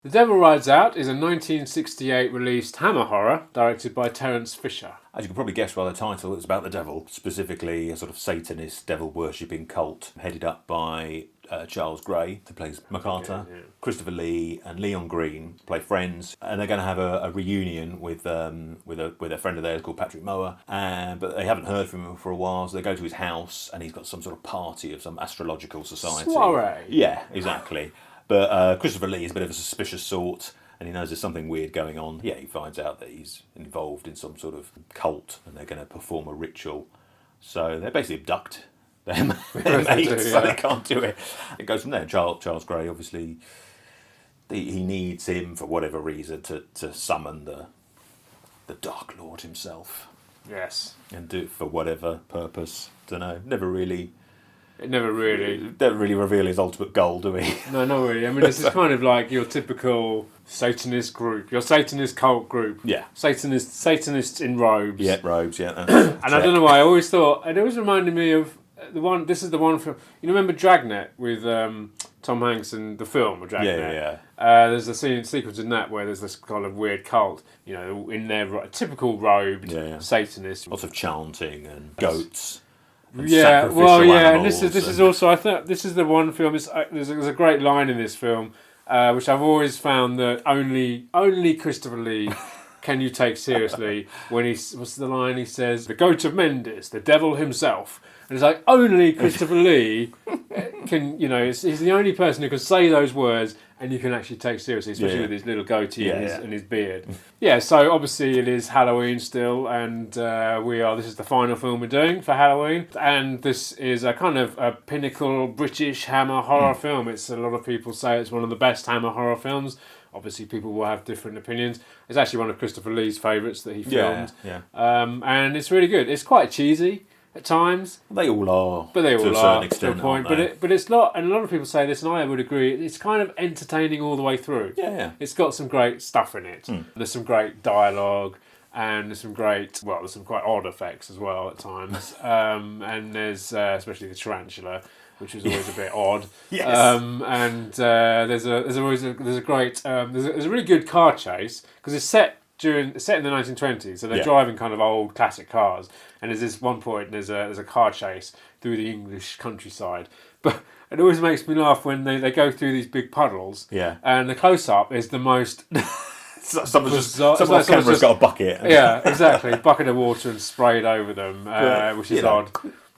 The Devil Rides Out is a 1968 released Hammer horror directed by Terence Fisher. As you can probably guess by the title, it's about the devil, specifically a sort of Satanist, devil-worshipping cult headed up by Charles Gray, who plays MacArthur, Christopher Lee and Leon Green play friends, and they're going to have a reunion with a friend of theirs called Patrick Mower, but they haven't heard from him for a while, so they go to his house and he's got some sort of party of some astrological society. Soiree. Yeah, exactly. But Christopher Lee is a bit of a suspicious sort, and he knows there's something weird going on. Yeah, he finds out that he's involved in some sort of cult, and they're going to perform a ritual. So they basically abduct their mates, so they can't do it. It goes from there. Charles Gray, obviously, he needs him for whatever reason to summon the Dark Lord himself. Yes. And do it for whatever purpose. Don't know. Never really Don't really reveal his ultimate goal, do we? No, not really. I mean, this is kind of like your typical Satanist group, your Satanist cult group. Yeah. Satanists in robes. Yeah, robes, yeah. And I don't know why, I always thought, it always reminded me of this is the one from, you remember Dragnet with Tom Hanks and the film of Dragnet? Yeah. There's a sequence in that where there's this kind of weird cult, in their typical robed Satanists. Lots of chanting and goats. And and this is also, I think this is the one film. There's a great line in this film, which I've always found that only Christopher Lee can you take seriously when what's the line he says? The goat of Mendes, the devil himself. And it's like only Christopher Lee can, he's the only person who can say those words and you can actually take seriously, especially with his little goatee and his beard. Yeah, so obviously it is Halloween still, and this is the final film we're doing for Halloween, and this is a kind of a pinnacle British Hammer horror film. It's a lot of people say it's one of the best Hammer horror films. Obviously, people will have different opinions. It's actually one of Christopher Lee's favourites that he filmed. And it's really good. It's quite cheesy at times. They all are. But they all are to a point. But it's not, and a lot of people say this, and I would agree, it's kind of entertaining all the way through. Yeah. It's got some great stuff in it. There's some great dialogue, and there's some quite odd effects as well at times. And there's especially the tarantula, which is always a bit odd. Yes. There's a really good car chase because it's set in the 1920s, so they're driving kind of old classic cars, and there's this one point there's a car chase through the English countryside, but it always makes me laugh when they go through these big puddles, and the close up is the most someone's camera's got a bucket. Yeah, exactly, bucket of water and sprayed over them, which is odd.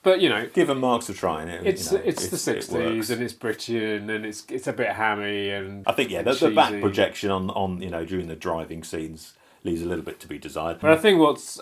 But give them marks for trying it. It's the 60s and it's British and it's a bit hammy and I think the back projection on during the driving scenes leaves a little bit to be desired. But I think what's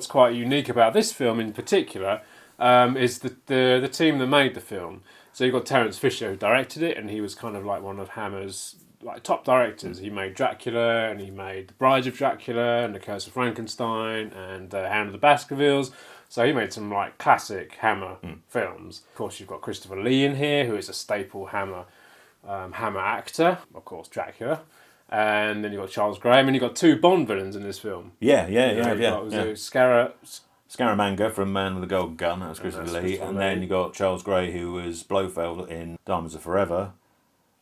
quite unique about this film in particular is the team that made the film. So you've got Terence Fisher who directed it, and he was kind of like one of Hammer's top directors. He made Dracula, and he made The Bride of Dracula and The Curse of Frankenstein and Hound of the Baskervilles. So he made some classic Hammer films. Of course, you've got Christopher Lee in here, who is a staple Hammer actor. Of course, Dracula. And then you've got Charles Graham, and you've got two Bond villains in this film. Scaramanga from Man with the Golden Gun, that was Christopher Lee. And then you got Charles Gray, who was Blofeld in Diamonds Are Forever.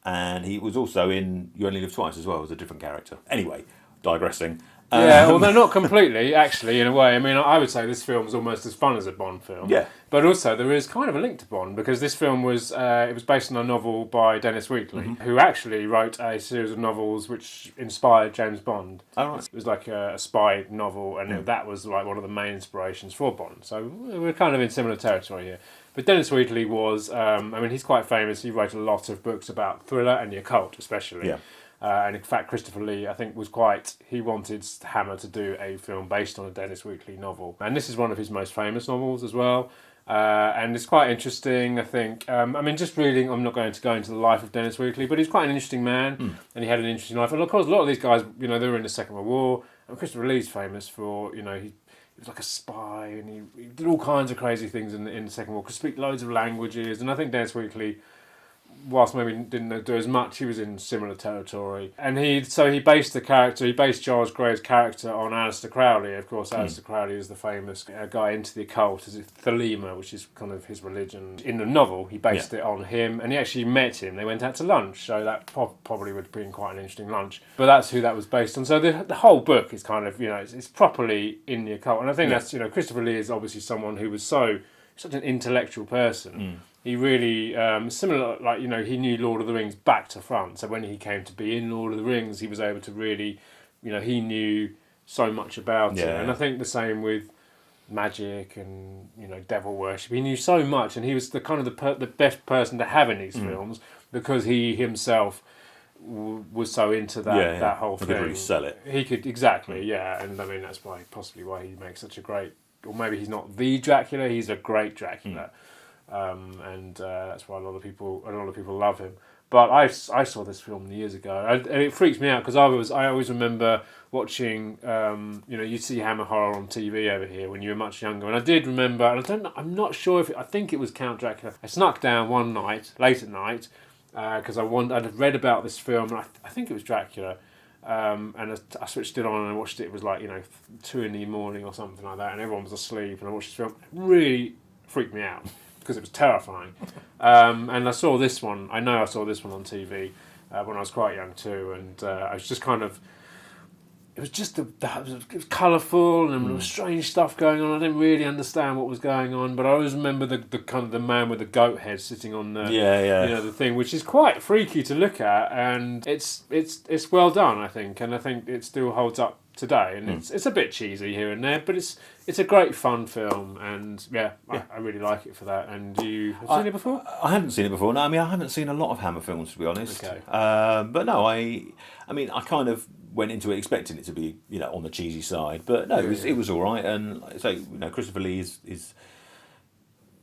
And he was also in You Only Live Twice as well, as a different character. Anyway, digressing. Although not completely, actually, in a way. I mean, I would say this film is almost as fun as a Bond film. Yeah. But also, there is kind of a link to Bond, because this film was based on a novel by Dennis Wheatley, who actually wrote a series of novels which inspired James Bond. Oh, right. It was like a spy novel, and that was like one of the main inspirations for Bond. So we're kind of in similar territory here. But Dennis Wheatley was, he's quite famous. He wrote a lot of books about thriller and the occult, especially. Yeah. And in fact, Christopher Lee, I think, he wanted Hammer to do a film based on a Dennis Wheatley novel. And this is one of his most famous novels as well. And it's quite interesting, I think. Just reading, I'm not going to go into the life of Dennis Wheatley, but he's quite an interesting man, and he had an interesting life. And of course, a lot of these guys, they were in the Second World War. And Christopher Lee's famous for, he was like a spy, and he did all kinds of crazy things in the Second War, could speak loads of languages. And I think Dennis Wheatley whilst maybe didn't do as much, he was in similar territory. And he based Giles Gray's character on Aleister Crowley. Of course, Aleister Crowley is the famous guy into the occult, is Thelema, which is kind of his religion. In the novel, he based it on him, and he actually met him. They went out to lunch, so that probably would have been quite an interesting lunch. But that's who that was based on. So the whole book is kind of, it's properly in the occult. And I think that's, Christopher Lee is obviously someone who was such an intellectual person. He really, similar, like, he knew Lord of the Rings back to front. So when he came to be in Lord of the Rings, he was able to really, he knew so much about it. And I think the same with magic and, devil worship. He knew so much, and he was the kind of the best person to have in these films, because he himself was so into that whole thing. He could really sell it. He could, exactly, and I mean, that's possibly why he makes such a great, or maybe he's not the Dracula, he's a great Dracula. And that's why a lot of people love him. But I saw this film years ago, and it freaks me out because I always remember watching, you'd see Hammer horror on TV over here when you were much younger, and I did remember, and I'm not sure I think it was Count Dracula. I snuck down one night, late at night, because I'd read about this film, and I think it was Dracula. And I switched it on and I watched it. It was like 2 a.m. or something like that, and everyone was asleep. And I watched this film. It really freaked me out because it was terrifying. And I saw this one. I know I saw this one on TV when I was quite young too. And I was just kind of. It was just it was colourful, and there was strange stuff going on. I didn't really understand what was going on, but I always remember the kind of the man with the goat head sitting on the the thing, which is quite freaky to look at, and it's well done, I think, and I think it still holds up today. And it's a bit cheesy here and there, but it's a great fun film, and I really like it for that. And you have seen it before? I haven't seen it before. No, I mean, I haven't seen a lot of Hammer films, to be honest. Okay. But no, I mean, I kind of went into it expecting it to be, on the cheesy side, but no, it was all right. And so, Christopher Lee is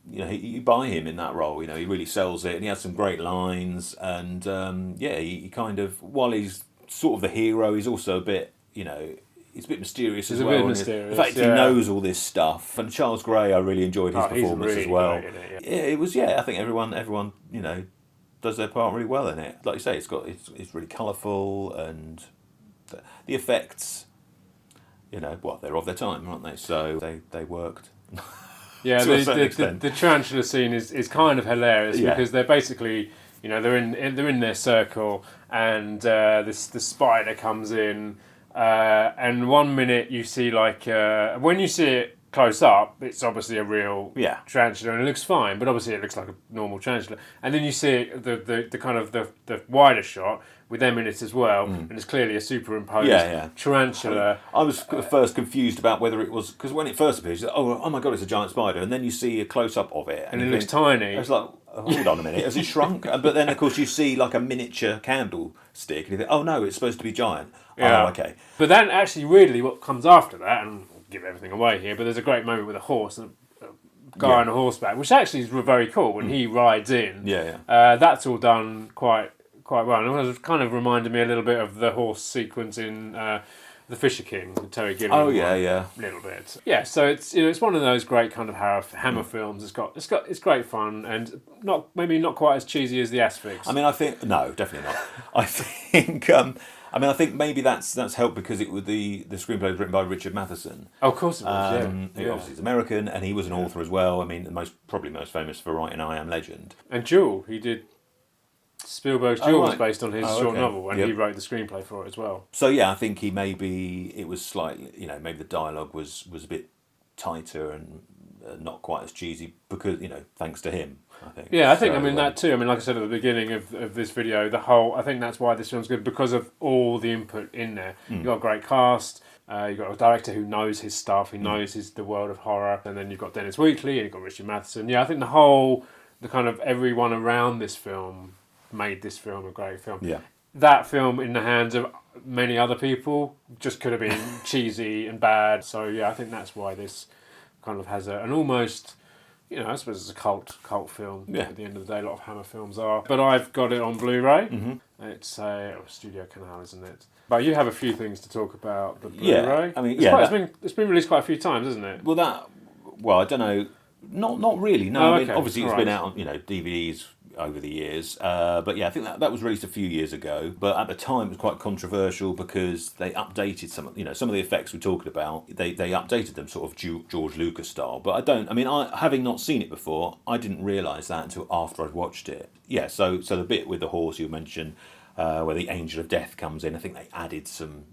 you buy him in that role. He really sells it, and he has some great lines. And he kind of, while he's sort of the hero, he's also a bit, he's a bit mysterious as well. Mysterious, the fact he knows all this stuff. And Charles Gray, I really enjoyed his performance as well. Great in it, it was. I think everyone, does their part really well in it. Like you say, it's really colourful, and the effects, they're of their time, aren't they? So they worked. Yeah, the tarantula scene is kind of hilarious because they're basically, they're in their circle, and the spider comes in, and 1 minute you see when you see it close up, it's obviously a real tarantula, and it looks fine, but obviously it looks like a normal tarantula. And then you see the kind of the wider shot with them in it as well, and it's clearly a superimposed tarantula. I was first confused about whether it was, because when it first appears, oh my god, it's a giant spider, and then you see a close up of it, and it looks tiny. It's like, hold on a minute, has it shrunk? But then of course you see like a miniature candlestick, and you think, oh no, it's supposed to be giant. Yeah. Oh, okay. But then actually, weirdly, what comes after that, and I'll give everything away here, but there's a great moment with a horse and a guy on a horseback, which actually is very cool when he rides in. That's all done quite well. And it kind of reminded me a little bit of the horse sequence in The Fisher King with Terry Gilliam. Oh yeah. A little bit. Yeah, so it's it's one of those great kind of Hammer films. It's great fun, and maybe not quite as cheesy as the Asphyx. I mean, I think no, definitely not. I think maybe that's helped because it was the screenplay was written by Richard Matheson. Oh, of course it was. He obviously is American, and he was an author as well. I mean, probably most famous for writing I Am Legend. And Jewel, he did. Spielberg's Jewel was based on his short novel, and he wrote the screenplay for it as well. So I think it was slightly, maybe the dialogue was a bit tighter and not quite as cheesy because, thanks to him, I think. Yeah, I think, that too. I mean, like I said at the beginning of this video, I think that's why this film's good, because of all the input in there. You've got a great cast, you've got a director who knows his stuff, he knows the world of horror, and then you've got Dennis Wheatley, and you've got Richard Matheson. Yeah, I think the kind of everyone around this film made this film a great film. Yeah. That film in the hands of many other people just could have been cheesy and bad. So I think that's why this kind of has an almost, I suppose it's a cult film. Yeah. At the end of the day, a lot of Hammer films are. But I've got it on Blu-ray. Mm-hmm. It's a Studio Canal, isn't it? But you have a few things to talk about the Blu-ray. Yeah, I mean, it's been released quite a few times, isn't it? Well, I don't know. Not really. No, obviously it's been out on DVDs over the years. But yeah, I think that was released a few years ago. But at the time, it was quite controversial because they updated some of the effects we're talking about. They updated them sort of George Lucas style. But having not seen it before, I didn't realise that until after I'd watched it. Yeah, so the bit with the horse you mentioned, where the Angel of Death comes in, I think they added some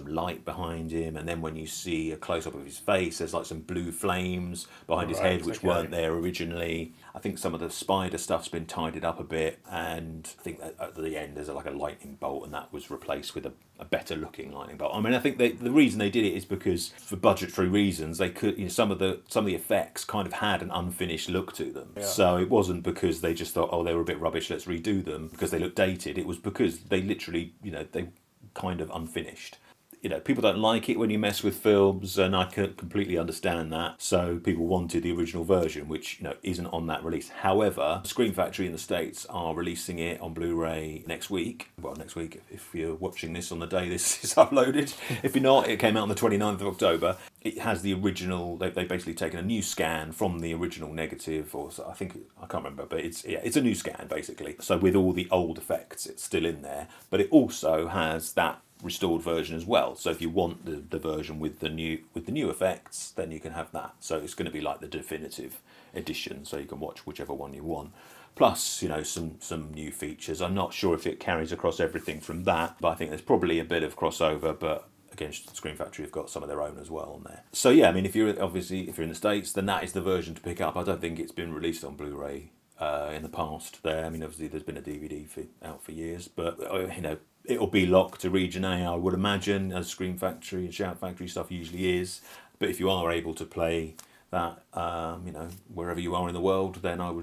light behind him, and then when you see a close-up of his face, there's like some blue flames behind his head which weren't there originally. I think some of the spider stuff's been tidied up a bit, and I think that at the end there's like a lightning bolt, and that was replaced with a better looking lightning bolt. I mean, I think the reason they did it is because for budgetary reasons they could, some of the effects kind of had an unfinished look to them. Yeah. So it wasn't because they just thought, oh, they were a bit rubbish, let's redo them because they look dated. It was because they literally, they kind of unfinished. People don't like it when you mess with films, and I can completely understand that. So people wanted the original version, which isn't on that release. However, Screen Factory in the States are releasing it on Blu-ray next week. Well, next week, if you're watching this on the day this is uploaded. If you're not, it came out on the 29th of October. It has the original. They've basically taken a new scan from the original negative, or so I can't remember, but it's a new scan basically. So with all the old effects, it's still in there, but it also has that restored version as well. So if you want the version with the new effects, then you can have that. So it's going to be like the definitive edition, so you can watch whichever one you want. Plus, some new features. I'm not sure if it carries across everything from that, but I think there's probably a bit of crossover. But again, Screen Factory have got some of their own as well on there. So yeah, I mean, if you're in the States, then that is the version to pick up. I don't think it's been released on Blu-ray in the past. There, I mean, obviously there's been a DVD out for years, but it'll be locked to Region A, I would imagine, as Screen Factory and Shout Factory stuff usually is. But if you are able to play that, wherever you are in the world, then that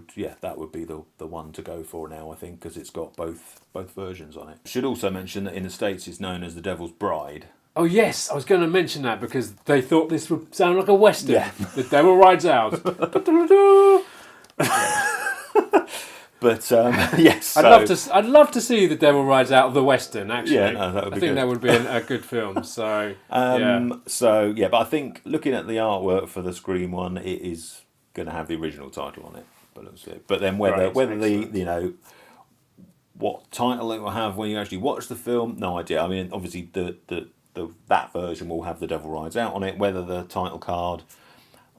would be the one to go for now, I think, because it's got both versions on it. I should also mention that in the States it's known as The Devil's Bride. Oh yes, I was going to mention that because they thought this would sound like a western. Yeah. The Devil Rides Out. But yes, I'd love to see The Devil Rides Out of the Western. Actually, yeah, no, that would be good. I think that would be a good film. So, but I think looking at the artwork for the Scream one, it is going to have the original title on it. But then whether what title it will have when you actually watch the film, no idea. I mean, obviously that version will have The Devil Rides Out on it. Whether the title card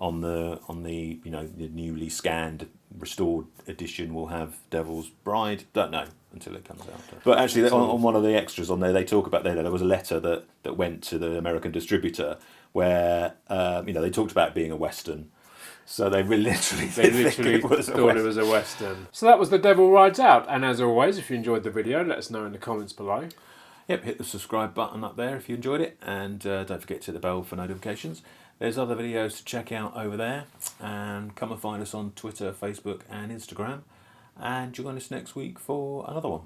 on the the newly scanned restored edition will have Devil's Bride, don't know until it comes out. But actually, on one of the extras on there, they talk about there was a letter that went to the American distributor where they talked about it being a western. So they literally thought it was a western. So that was The Devil Rides Out. And as always, if you enjoyed the video, let us know in the comments below. Yep, hit the subscribe button up there if you enjoyed it, and don't forget to hit the bell for notifications. There's other videos to check out over there, and come and find us on Twitter, Facebook and Instagram, and join us next week for another one.